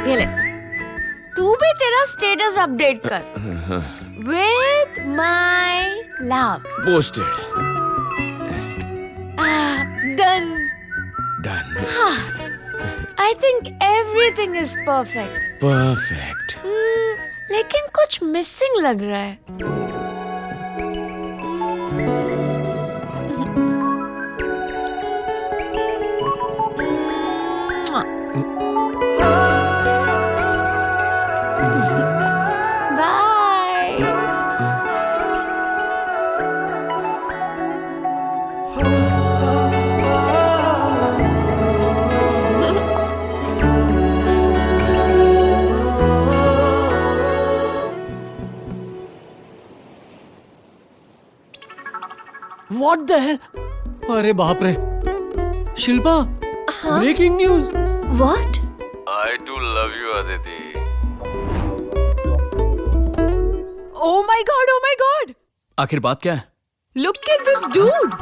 ये ले, तू भी तेरा स्टेटस अपडेट कर with my love. Posted. Done. Done. I think everything is perfect. Perfect. लेकिन कुछ मिसिंग लग रहा है। बाय। What the hell? अरे बाप रे Shilpa, breaking news. What? I too love you, Aditi. Oh my god! आखिर बात क्या है? Look at this dude!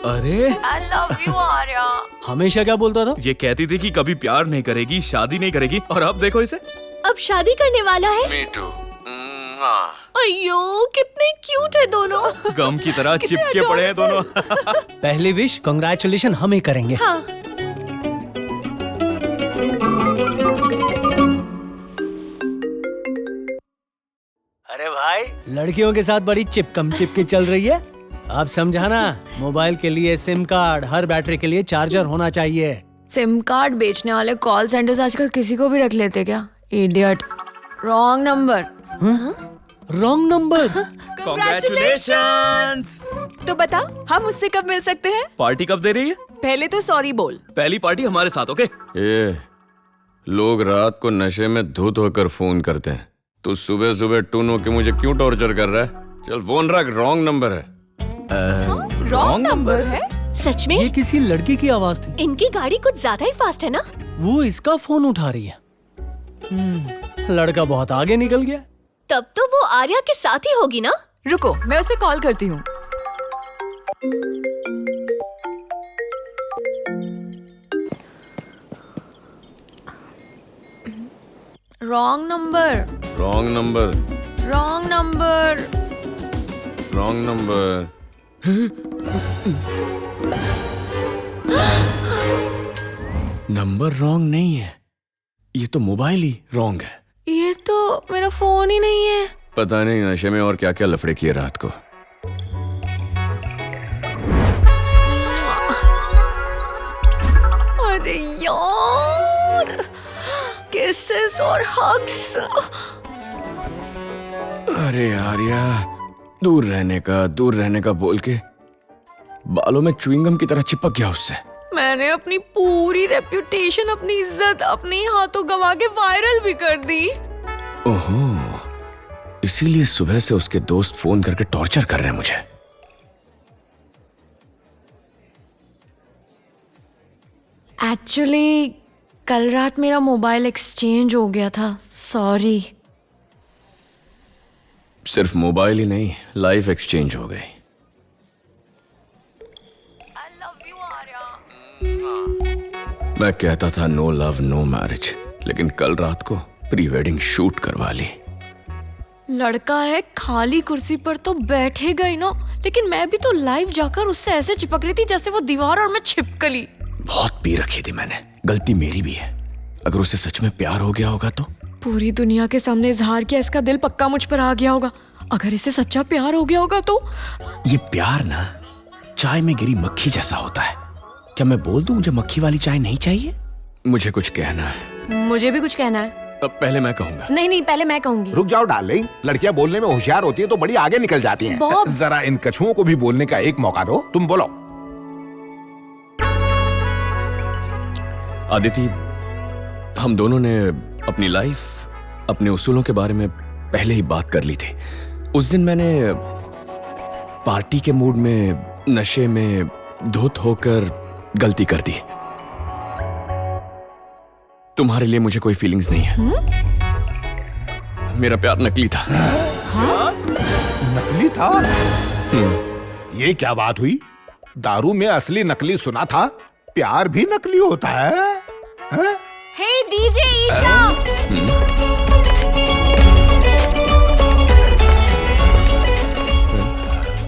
अरे I love you, आर्या। हमेशा क्या बोलता था? ये कहती थी कि कभी प्यार नहीं करेगी, शादी नहीं करेगी, और अब देखो इसे। अब शादी करने वाला है। Me too. अयो, कितने क्यूट है दोनों। गम की तरह चिपके पड़े हैं दोनों। पहली विश कांग्रेचुलेशन हम ही करेंगे। हाँ। अरे भाई, लड़कियों के साथ बड़ी चिपकम चिपकी चल रही है। आप समझाना, मोबाइल के लिए सिम कार्ड, हर बैटरी के लिए चार्जर होना चाहिए। सिम कार्ड बेचने वाले कॉल सेंटर्स आजकल किसी को भी रख लेते क्या? Idiot. Wrong number. Wrong number. Congratulations! तो बता, हम उससे कब मिल सकते हैं? पार्टी कब दे रही है? पहले तो सॉरी बोल। पहली पार्टी हमारे साथ, ओके? ये लोग रात को नशे में धुत होकर फोन करते हैं, तू सुबह सुबह टून होके मुझे क्यों टॉर्चर कर रहा है? चल फोन रख, रॉन्ग नंबर है। रॉन्ग नंबर है? सच में? ये किसी लड़की की आवाज थी। इनकी गाड़ी कुछ ज्यादा ही फास्ट है ना? वो इसका फोन उठा रही है। लड़का बहुत आगे निकल गया। तब तो वो आर्या के साथ ही होगी ना? रुको, मैं उसे कॉल करती हूँ। Wrong number. Wrong number. Wrong number. Wrong number. Number wrong नहीं है, ये तो मोबाइल ही रॉन्ग है। ये तो मेरा फोन ही नहीं है। पता नहीं नशे में और क्या क्या लफड़े किए रात को। अरे यार, किसेस और हग्स। अरे आर्या, दूर रहने का बोल के बालों में च्युइंगम की तरह चिपक गया उससे। मैंने अपनी पूरी रेप्यूटेशन, अपनी इज्जत अपने ही हाथों गंवा के वायरल भी कर दी। ओहो, इसीलिए सुबह से उसके दोस्त फोन करके टॉर्चर कर रहे हैं मुझे। एक्चुअली कल रात मेरा मोबाइल एक्सचेंज हो गया था, सॉरी। सिर्फ मोबाइल ही नहीं, लाइफ एक्सचेंज हो गई। मैं कहता था नो लव नो मैरिज, लेकिन कल रात को प्री वेडिंग शूट करवा ली। लड़का है, खाली कुर्सी पर तो बैठेगा ही ना, लेकिन मैं भी तो लाइव जाकर उससे ऐसे चिपक रही थी जैसे वो दीवार और मैं छिपकली। बहुत पी रखी थी मैंने, गलती मेरी भी है। अगर उसे सच में प्यार हो गया होगा तो पूरी दुनिया के सामने इजहार किया, इसका दिल पक्का मुझ पर आ गया होगा। अगर इसे सच्चा प्यार हो गया होगा तो ये प्यार ना चाय में गिरी मक्खी जैसा होता है। क्या मैं बोल दूं मुझे मक्खी वाली चाय नहीं चाहिए? मुझे कुछ कहना है। मुझे भी कुछ कहना है। अब पहले मैं कहूंगा। नहीं, पहले मैं कहूंगी। रुक जाओ डार्लिंग, लड़कियां बोलने में होशियार होती है तो बड़ी आगे निकल जाती हैं। बॉब। जरा इन कछुओं को भी बोलने का एक मौका दो, तुम बोलो। आदिति, हम दोनों ने अपनी लाइफ, अपने उसूलों के बारे में पहले ही बात कर ली थी। उस दिन मैंने पार्टी के मूड में नशे में धुत होकर गलती कर दी। तुम्हारे लिए मुझे कोई फीलिंग्स नहीं है। मेरा प्यार नकली था। नकली था? ये क्या बात हुई? दारू में असली नकली सुना था, प्यार भी नकली होता है? Hey DJ Isha,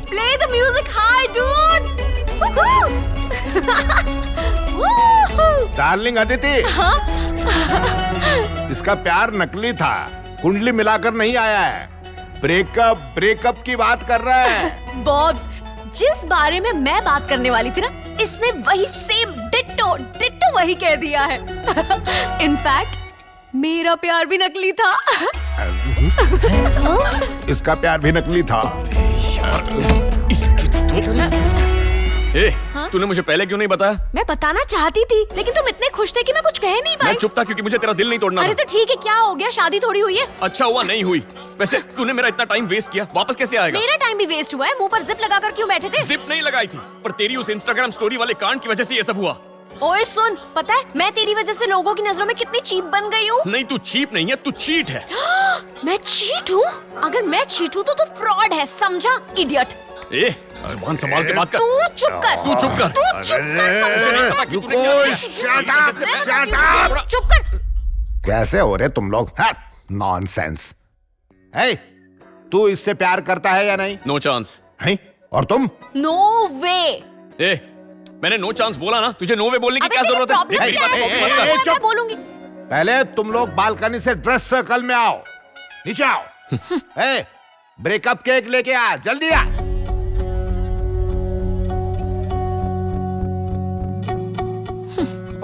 play the music high dude. Darling Aditi, इसका प्यार नकली था, कुंडली मिलाकर नहीं आया है। ब्रेकअप की बात कर रहा है। बॉब्स, जिस बारे में मैं बात करने वाली थी ना, इसने वही सेम डिट्टो डिट्टो वही कह दिया है। इनफैक्ट मेरा प्यार भी नकली था। इसका प्यार भी नकली था। तूने मुझे पहले क्यों नहीं बताया? मैं बताना चाहती थी, लेकिन तुम इतने खुश थे कि मैं कुछ कह नहीं मैं पाई। चुप था क्योंकि मुझे तेरा दिल नहीं तोड़ना अरे था। तो ठीक है, क्या हो गया, शादी थोड़ी हुई है। अच्छा हुआ नहीं हुई। वैसे तूने मेरा इतना टाइम वेस्ट किया, वापस कैसे आएगा? मेरा टाइम भी वेस्ट हुआ है, मुंह पर जिप लगाकर क्यों बैठे थे? जिप नहीं लगाई थी, पर तेरी उस इंस्टाग्राम स्टोरी वाले कांड की वजह से ये सब हुआ। ओए सुन, पता है मैं तेरी वजह से लोगों की नजरों में कितनी चीप बन गई हूँ। नहीं, तू चीप नहीं है, तू चीट है। मैं चीट हूँ? अगर मैं चीट हूँ तो तू फ्रॉड है, समझा इडियट। जुबान संभाल के बात कर। तू चुप कर। तू चुप कर। तू चुप कर। चुप कर। कैसे हो रहे तुम लोग? नॉनसेंस। तू इससे प्यार करता है या नहीं? No chance. और तुम? No way. मैंने नो चांस बोला ना, तुझे नो वे बोलने की क्या जरूरत है? प्रॉब्लम क्या है? मैं बोलूंगी। पहले तुम लोग बालकनी से ड्रेस सर्कल में आओ, नीचे आओ। ब्रेकअप केक लेके आ, जल्दी आ।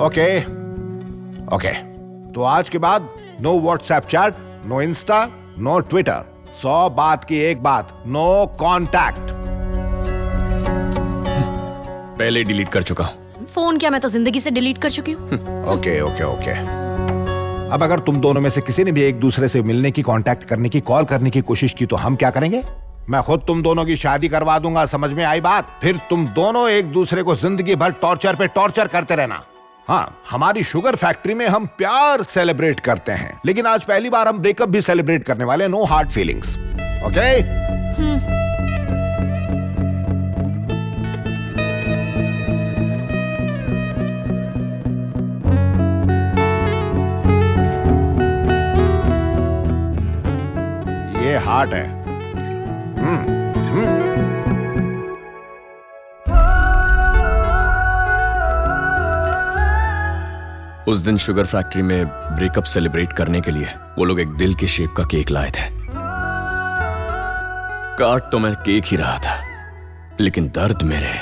ओके, तो आज के बाद no WhatsApp chat, no Insta, no Twitter. 100 बात की एक बात, नो कांटेक्ट। पहले डिलीट कर चुका। फोन क्या, मैं तो जिंदगी से डिलीट कर चुकी हूँ। ओके। अब अगर तुम दोनों में से किसी ने भी एक दूसरे से मिलने की, कांटेक्ट करने की, कॉल करने की कोशिश की तो हम क्या करेंगे? मैं खुद तुम दोनों की शादी करवा दूंगा, समझ में आई बात? फिर तुम दोनों एक दूसरे को जिंदगी भर टॉर्चर पे टॉर्चर करते रहना। हाँ, हमारी शुगर फैक्ट्री में हम प्यार सेलिब्रेट करते हैं, लेकिन आज पहली बार हम ब्रेकअप भी सेलिब्रेट करने वाले। No hard feelings. ओके? ये हार्ट है। उस दिन शुगर फैक्ट्री में ब्रेकअप सेलिब्रेट करने के लिए वो लोग एक दिल के शेप का केक लाए थे। काट तो मैं केक ही रहा था, लेकिन दर्द मेरे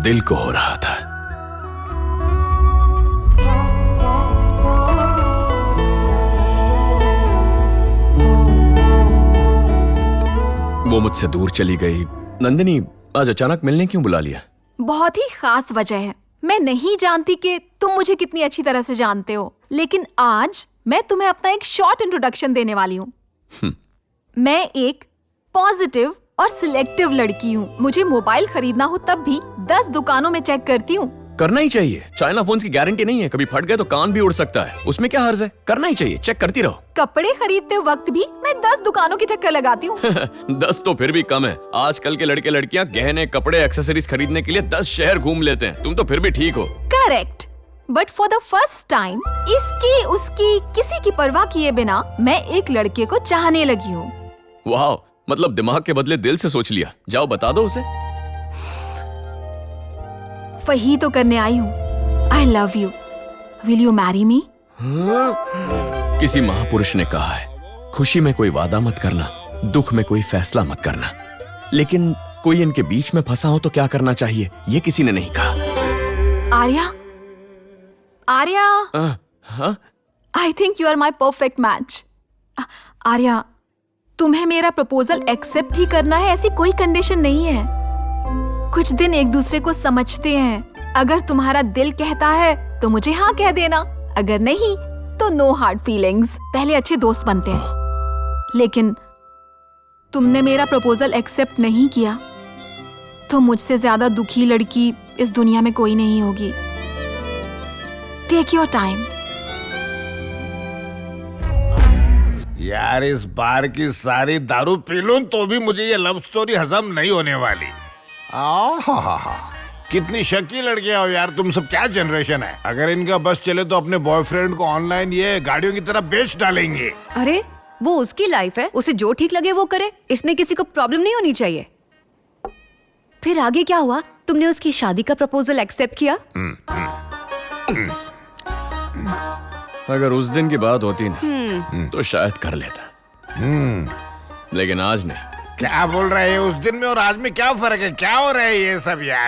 दिल को हो रहा था। वो मुझसे दूर चली गई। नंदिनी, आज अचानक मिलने क्यों बुला लिया? बहुत ही खास वजह है। मैं नहीं जानती कि तुम मुझे कितनी अच्छी तरह से जानते हो, लेकिन आज मैं तुम्हें अपना एक शॉर्ट इंट्रोडक्शन देने वाली हूँ। मैं एक पॉजिटिव और सिलेक्टिव लड़की हूँ। मुझे मोबाइल खरीदना हो तब भी 10 दुकानों में चेक करती हूँ। करना ही चाहिए। चाइना फोन्स की गारंटी नहीं है, कभी फट गए तो कान भी उड़ सकता है। उसमें क्या हर्ज है? करना ही चाहिए, चेक करती रहो। कपड़े खरीदते वक्त भी मैं 10 दुकानों के चक्कर लगाती हूँ। 10 तो फिर भी कम है। आजकल के लड़के लड़कियां गहने, कपड़े, एक्सेसरीज खरीदने के लिए 10 शहर घूम लेते हैं। तुम तो फिर भी ठीक हो। Correct, but for the first time इसकी उसकी किसी की परवाह किए बिना मैं एक लड़के को चाहने लगी हूँ। वाह, मतलब दिमाग के बदले दिल से सोच लिया। जाओ बता दो उसे। वही तो करने आई हूँ। I love you. Will you marry me? किसी महापुरुष ने कहा है, खुशी में कोई वादा मत करना, दुख में कोई फैसला मत करना। लेकिन कोई इनके बीच में फंसा हो तो क्या करना चाहिए, ये किसी ने नहीं कहा। आर्या, हाँ? I think you are my perfect match. Arya, तुम्हें मेरा प्रपोजल एक्सेप्ट ही करना है, ऐसी कोई कंडीशन नहीं है। कुछ दिन एक दूसरे को समझते हैं। अगर तुम्हारा दिल कहता है तो मुझे हाँ कह देना, अगर नहीं तो नो हार्ड फीलिंग्स। पहले अच्छे दोस्त बनते हैं। लेकिन तुमने मेरा प्रपोजल एक्सेप्ट नहीं किया तो मुझसे ज्यादा दुखी लड़की इस दुनिया में कोई नहीं होगी। Take your time. यार, इस बार की सारी दारू पी लूं तो भी मुझे ये लव स्टोरी हजम नहीं होने वाली। आहा, कितनी शकी लड़कियां हो यार, तुम सब क्या जनरेशन है। अगर इनका बस चले तो अपने बॉयफ्रेंड को ऑनलाइन ये गाड़ियों की तरह बेच डालेंगे। अरे वो उसकी लाइफ है, उसे जो ठीक लगे वो करे, इसमें किसी को प्रॉब्लम नहीं होनी चाहिए। फिर आगे क्या हुआ? तुमने उसकी शादी का प्रपोजल एक्सेप्ट किया? अगर उस दिन की बात होती ना तो शायद कर लेता, लेकिन आज नहीं। क्या बोल रहे हैं? उस दिन में और आज में क्या फर्क है? क्या हो रहा है ये सब यार?